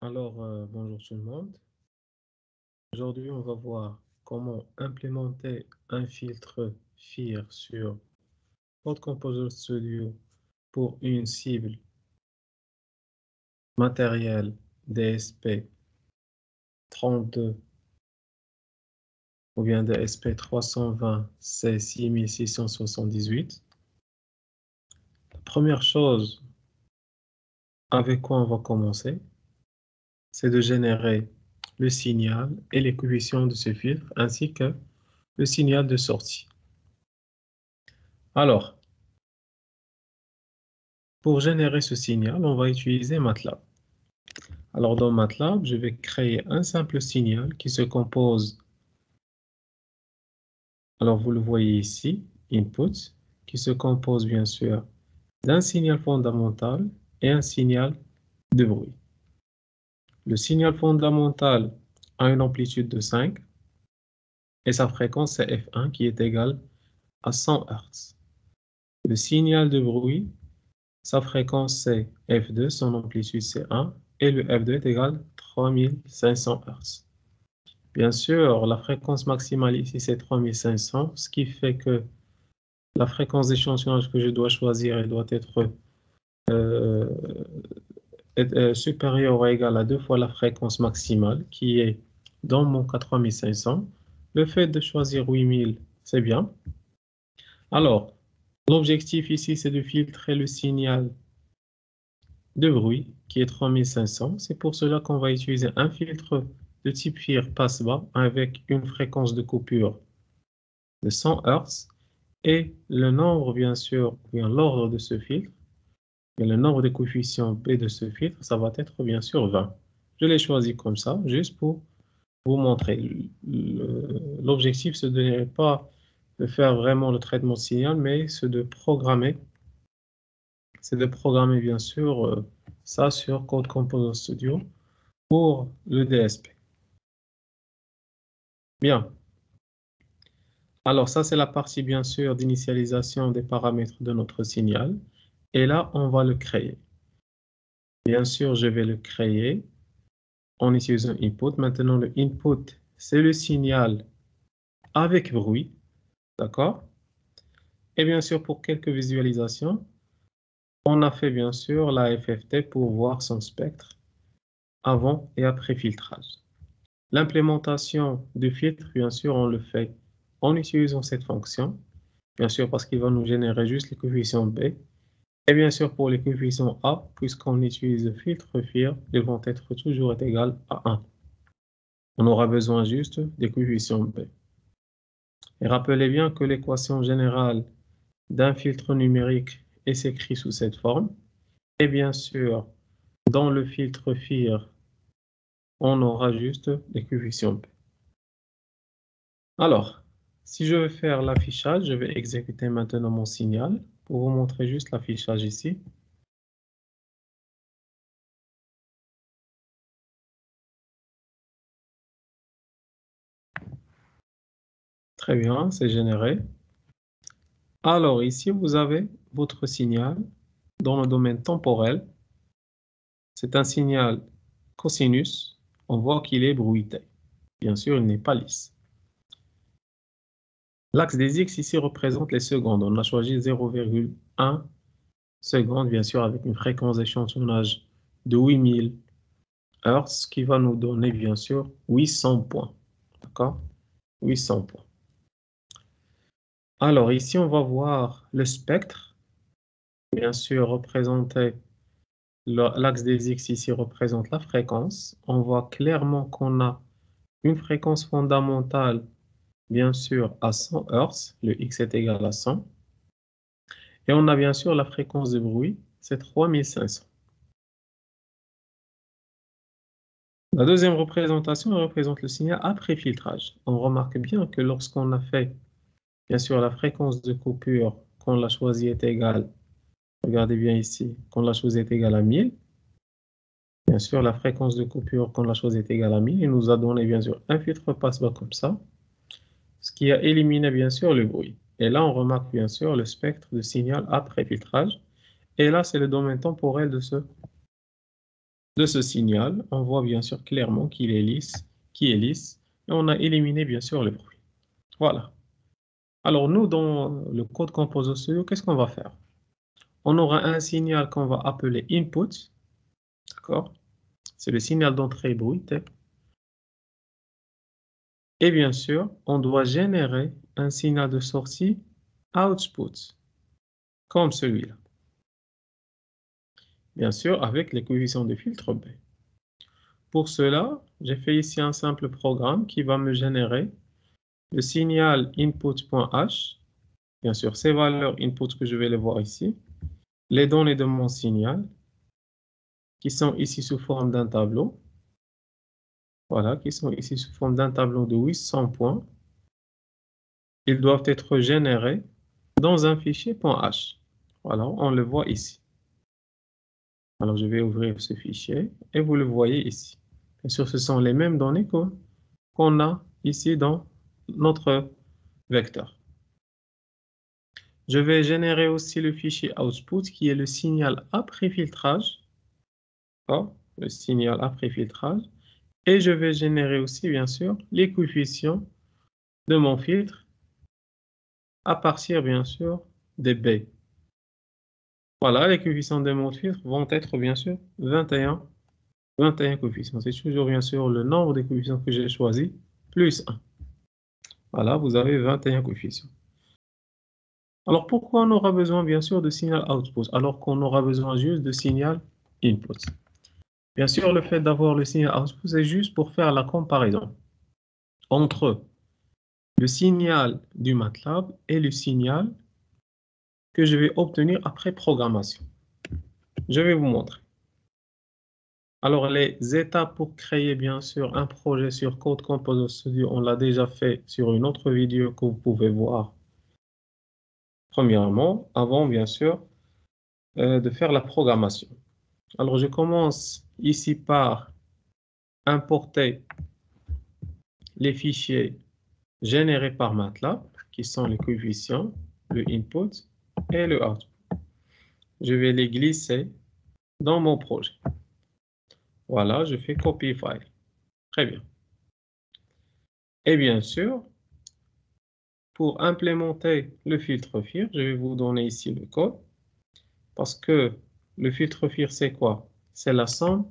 Bonjour tout le monde. Aujourd'hui, on va voir comment implémenter un filtre FIR sur Code Composer Studio pour une cible matérielle DSP 32 ou bien DSP 320 C6678. La première chose avec quoi on va commencer, c'est de générer le signal et les coefficients de ce filtre ainsi que le signal de sortie. Alors, pour générer ce signal, on va utiliser MATLAB. Alors, dans MATLAB, je vais créer un simple signal qui se compose, alors vous le voyez ici, input, qui se compose bien sûr d'un signal fondamental et un signal de bruit. Le signal fondamental a une amplitude de 5 et sa fréquence c'est F1 qui est égale à 100 Hz. Le signal de bruit, sa fréquence c'est F2, son amplitude c'est 1 et le F2 est égal à 3500 Hz. Bien sûr, la fréquence maximale ici c'est 3500, ce qui fait que la fréquence d'échantillonnage que je dois choisir elle doit être supérieure ou égale à 2 fois la fréquence maximale qui est dans mon cas 3500. Le fait de choisir 8000, c'est bien. Alors, l'objectif ici c'est de filtrer le signal de bruit qui est 3500. C'est pour cela qu'on va utiliser un filtre de type FIR passe-bas avec une fréquence de coupure de 100 Hz et le nombre, bien sûr, bien l'ordre de ce filtre, et le nombre de coefficients B de ce filtre, ça va être bien sûr 20. Je l'ai choisi comme ça, juste pour vous montrer. L'objectif, ce n'est pas de faire vraiment le traitement de signal, mais c'est de programmer bien sûr ça sur Code Composer Studio pour le DSP. Bien. Alors ça, c'est la partie bien sûr d'initialisation des paramètres de notre signal. Et là, on va le créer. Bien sûr, je vais le créer en utilisant input. Maintenant, le input, c'est le signal avec bruit. D'accord? Et bien sûr, pour quelques visualisations, on a fait bien sûr la FFT pour voir son spectre avant et après filtrage. L'implémentation du filtre, bien sûr, on le fait en utilisant cette fonction. Bien sûr, parce qu'il va nous générer juste les coefficients B. Et bien sûr, pour les coefficients A, puisqu'on utilise le filtre FIR, ils vont être toujours égaux à 1. On aura besoin juste des coefficients B. Et rappelez bien que l'équation générale d'un filtre numérique est s'écrit sous cette forme. Et bien sûr, dans le filtre FIR, on aura juste des coefficients B. Alors, si je veux faire l'affichage, je vais exécuter maintenant mon signal pour vous montrer juste l'affichage ici. Très bien, c'est généré. Alors ici, vous avez votre signal dans le domaine temporel. C'est un signal cosinus. On voit qu'il est bruité. Bien sûr, il n'est pas lisse. L'axe des X ici représente les secondes. On a choisi 0,1 secondes, bien sûr, avec une fréquence d'échantillonnage de 8000 Hz, qui va nous donner, bien sûr, 800 points. D'accord? 800 points. Alors ici, on va voir le spectre. Bien sûr, représenté, l'axe des X ici représente la fréquence. On voit clairement qu'on a une fréquence fondamentale, bien sûr, à 100 Hz. Le X est égal à 100. Et on a bien sûr la fréquence de bruit, c'est 3500. La deuxième représentation représente le signal après filtrage. On remarque bien que lorsqu'on a fait, bien sûr, la fréquence de coupure qu'on l'a choisie est égale, regardez bien ici, qu'on l'a choisie est égale à 1000. Bien sûr, la fréquence de coupure qu'on l'a choisie est égale à 1000. Il nous a donné, bien sûr, un filtre passe-bas comme ça, ce qui a éliminé, bien sûr, le bruit. Et là, on remarque, bien sûr, le spectre de signal après filtrage. Et là, c'est le domaine temporel de ce de ce signal, on voit bien sûr clairement qu'il est lisse, et on a éliminé bien sûr le bruit. Voilà. Alors nous, dans le code Composer Studio, qu'est-ce qu'on va faire? On aura un signal qu'on va appeler input, d'accord? C'est le signal d'entrée bruit. Et bien sûr, on doit générer un signal de sortie output, comme celui-là. Bien sûr, avec les coefficients de filtre B. Pour cela, j'ai fait ici un simple programme qui va me générer le signal input.h, bien sûr, ces valeurs input que je vais les voir ici, les données de mon signal, qui sont ici sous forme d'un tableau, voilà, qui sont ici sous forme d'un tableau de 800 points. Ils doivent être générés dans un fichier .h. Voilà, on le voit ici. Alors, je vais ouvrir ce fichier et vous le voyez ici. Bien sûr, ce sont les mêmes données qu'on a ici dans notre vecteur. Je vais générer aussi le fichier output qui est le signal après filtrage. Le signal après filtrage. Et je vais générer aussi, bien sûr, les coefficients de mon filtre à partir, bien sûr, des baies. Voilà, les coefficients de mon filtre vont être, bien sûr, 21 coefficients. C'est toujours, bien sûr, le nombre de coefficients que j'ai choisi, plus 1. Voilà, vous avez 21 coefficients. Alors, pourquoi on aura besoin, bien sûr, de signal output, alors qu'on aura besoin juste de signal input? Bien sûr, le fait d'avoir le signal output, c'est juste pour faire la comparaison entre le signal du MATLAB et le signal que je vais obtenir après programmation. Je vais vous montrer. Alors, les étapes pour créer, bien sûr, un projet sur Code Composer Studio, on l'a déjà fait sur une autre vidéo que vous pouvez voir. Premièrement, avant, bien sûr, de faire la programmation. Alors, je commence ici par importer les fichiers générés par MATLAB, qui sont les coefficients, le input et le output. Je vais les glisser dans mon projet. Voilà, je fais copy file. Très bien. Et bien sûr, pour implémenter le filtre FIR, je vais vous donner ici le code. Parce que le filtre FIR, c'est quoi? C'est la somme,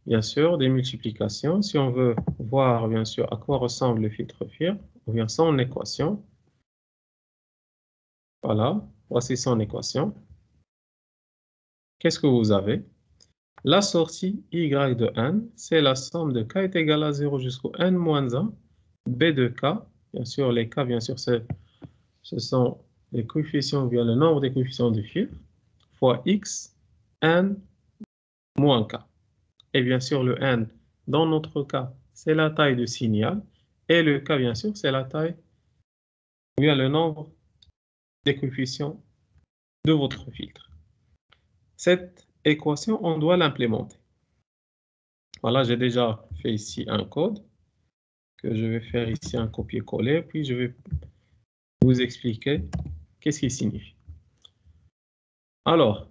bien sûr, des multiplications. Si on veut voir, bien sûr, à quoi ressemble le filtre FIR, on vient son équation. Voilà, voici son équation. Qu'est-ce que vous avez? La sortie y de n, c'est la somme de k est égal à 0 jusqu'au n moins 1, b de k. Bien sûr, les k, bien sûr, ce sont les coefficients, ou bien le nombre des coefficients du filtre, fois x, n, moins k. Et bien sûr, le n, dans notre cas, c'est la taille du signal. Et le k, bien sûr, c'est la taille, ou bien le nombre des coefficients de votre filtre. Cette équation, on doit l'implémenter. Voilà, j'ai déjà fait ici un code que je vais faire ici un copier-coller, puis je vais vous expliquer qu'est-ce qu'il signifie. Alors,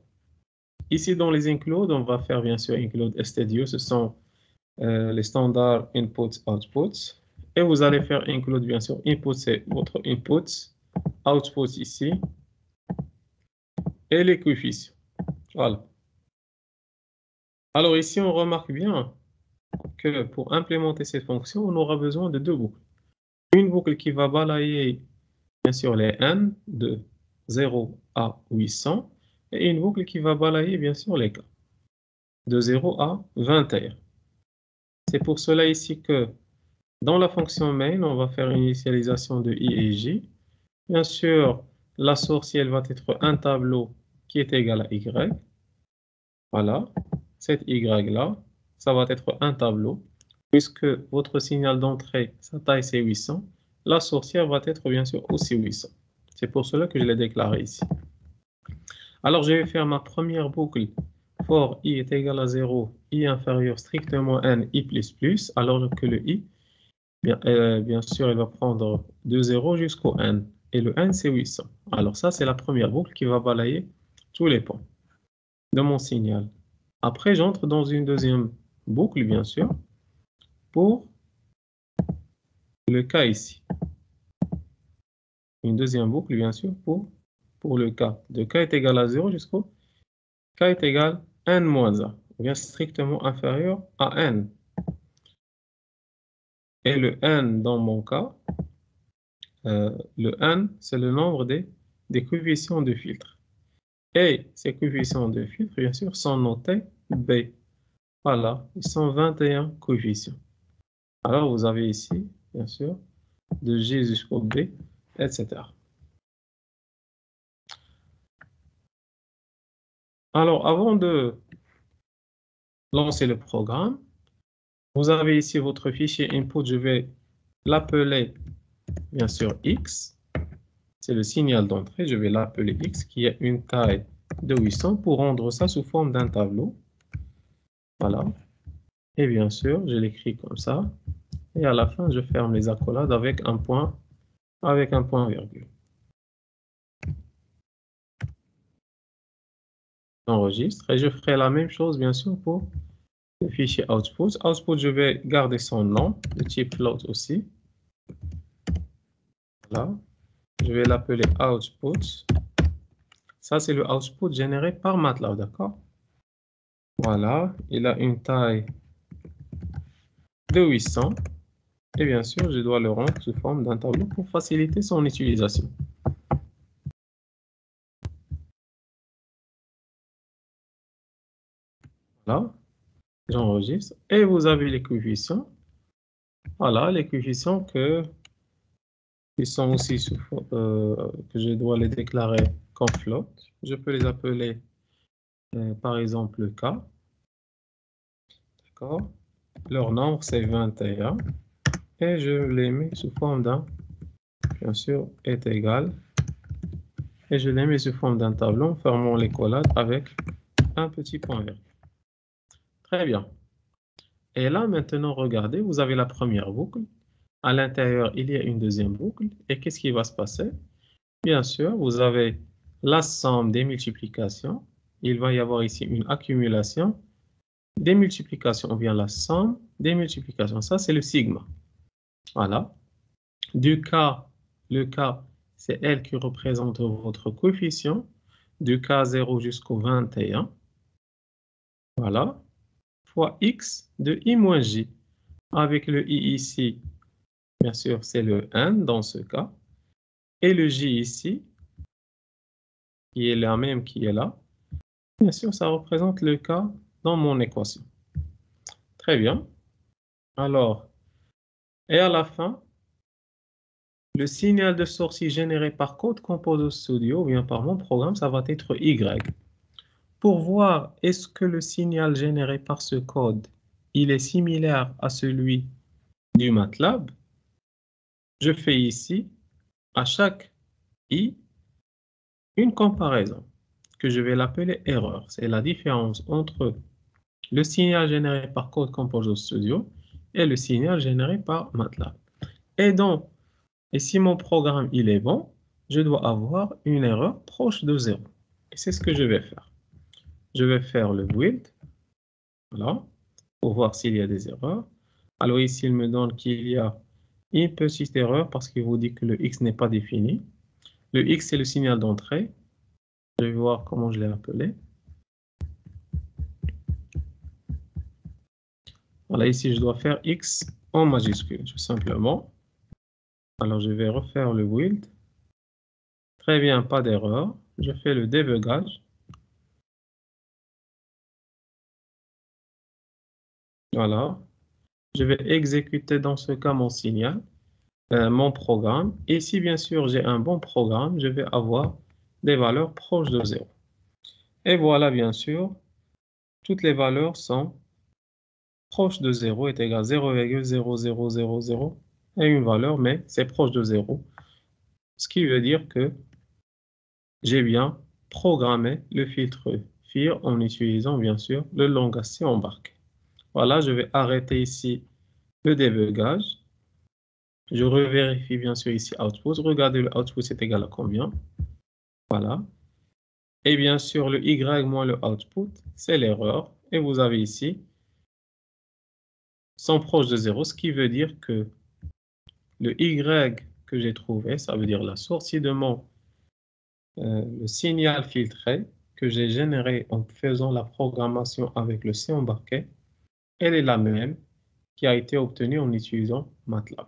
ici dans les includes, on va faire bien sûr include stdio, ce sont les standards inputs, outputs. Et vous allez faire include, bien sûr, input, c'est votre input, output ici, et les coefficients. Voilà. Alors ici, on remarque bien que pour implémenter cette fonction, on aura besoin de deux boucles. Une boucle qui va balayer, bien sûr, les n de 0 à 800, et une boucle qui va balayer, bien sûr, les k de 0 à 21. C'est pour cela ici que dans la fonction main, on va faire une initialisation de i et j. Bien sûr, la source, elle va être un tableau qui est égal à y. Voilà, cet y-là, ça va être un tableau. Puisque votre signal d'entrée, sa taille c'est 800, la sourcière va être bien sûr aussi 800. C'est pour cela que je l'ai déclaré ici. Alors, je vais faire ma première boucle for i est égal à 0, i inférieur strictement n, i plus, alors que le i, bien sûr, il va prendre de 0 jusqu'au n. Et le n, c'est 800. Alors ça, c'est la première boucle qui va balayer tous les points de mon signal. Après, j'entre dans une deuxième boucle, bien sûr, pour le cas ici. Une deuxième boucle, bien sûr, pour le cas. De k est égal à 0 jusqu'au k est égal à n moins 1, ou bien strictement inférieur à n. Et le n, dans mon cas, le n, c'est le nombre des coefficients de filtre. Et ces coefficients de filtre, bien sûr, sont notés B. Voilà, ils sont 21 coefficients. Alors, vous avez ici, bien sûr, de G jusqu'au B, etc. Alors, avant de lancer le programme, vous avez ici votre fichier input. Je vais l'appeler, bien sûr, X. C'est le signal d'entrée. Je vais l'appeler X, qui a une taille de 800 pour rendre ça sous forme d'un tableau. Voilà. Et bien sûr, je l'écris comme ça. Et à la fin, je ferme les accolades avec un point virgule. J'enregistre et je ferai la même chose, bien sûr, pour le fichier output. Output, je vais garder son nom, de type float aussi. Voilà. Je vais l'appeler output. Ça, c'est le output généré par MATLAB, d'accord? Voilà. Il a une taille de 800. Et bien sûr, je dois le rendre sous forme d'un tableau pour faciliter son utilisation. Voilà. J'enregistre. Et vous avez les coefficients. Voilà, les coefficients qui sont aussi que je dois les déclarer comme float. Je peux les appeler, par exemple, K. D'accord? Leur nombre, c'est 21. Et je les mets sous forme d'un, bien sûr, est égal. Et je les mets sous forme d'un tableau en fermant les collades avec un petit point virgule. Très bien. Et là, maintenant, regardez, vous avez la première boucle. À l'intérieur, il y a une deuxième boucle. Et qu'est-ce qui va se passer? Bien sûr, vous avez la somme des multiplications. Il va y avoir ici une accumulation des multiplications, ou bien la somme des multiplications. Ça, c'est le sigma. Voilà. Du K, le K, c'est elle qui représente votre coefficient. Du K0 jusqu'au 21. Voilà. Fois X de I moins J. Avec le I ici, bien sûr, c'est le n dans ce cas. Et le J ici, qui est la même qui est là, bien sûr, ça représente le K dans mon équation. Très bien. Alors, et à la fin, le signal de sortie généré par Code Composer Studio, ou bien par mon programme, ça va être Y. Pour voir est-ce que le signal généré par ce code, il est similaire à celui du MATLAB, je fais ici, à chaque I, une comparaison que je vais l'appeler erreur. C'est la différence entre le signal généré par Code Composer Studio et le signal généré par MATLAB. Et si mon programme il est bon, je dois avoir une erreur proche de 0. Et c'est ce que je vais faire. Je vais faire le build, voilà, pour voir s'il y a des erreurs. Alors ici, il me donne qu'il y a une petite erreur parce qu'il vous dit que le X n'est pas défini. Le X, c'est le signal d'entrée. Je vais voir comment je l'ai appelé. Voilà, ici, je dois faire X en majuscule, tout simplement. Alors, je vais refaire le build. Très bien, pas d'erreur. Je fais le débugage. Voilà. Je vais exécuter dans ce cas mon signal, mon programme. Et si bien sûr j'ai un bon programme, je vais avoir des valeurs proches de 0. Et voilà, bien sûr, toutes les valeurs sont proches de 0, est égal à 0,0000 et une valeur, mais c'est proche de 0. Ce qui veut dire que j'ai bien programmé le filtre FIR en utilisant bien sûr le langage C embarqué. Voilà, je vais arrêter ici le débugage. Je revérifie bien sûr ici output. Regardez, le output c'est égal à combien? Voilà. Et bien sûr, le Y moins le output, c'est l'erreur. et vous avez ici sont proches de 0, ce qui veut dire que le Y que j'ai trouvé, ça veut dire la sortie de le signal filtré que j'ai généré en faisant la programmation avec le C embarqué, elle est la même qui a été obtenue en utilisant MATLAB.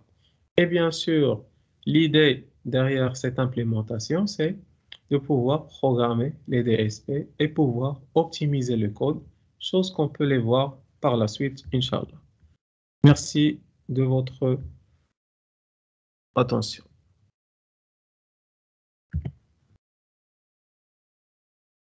Et bien sûr, l'idée derrière cette implémentation, c'est de pouvoir programmer les DSP et pouvoir optimiser le code, chose qu'on peut les voir par la suite, Inch'Allah. Merci de votre attention.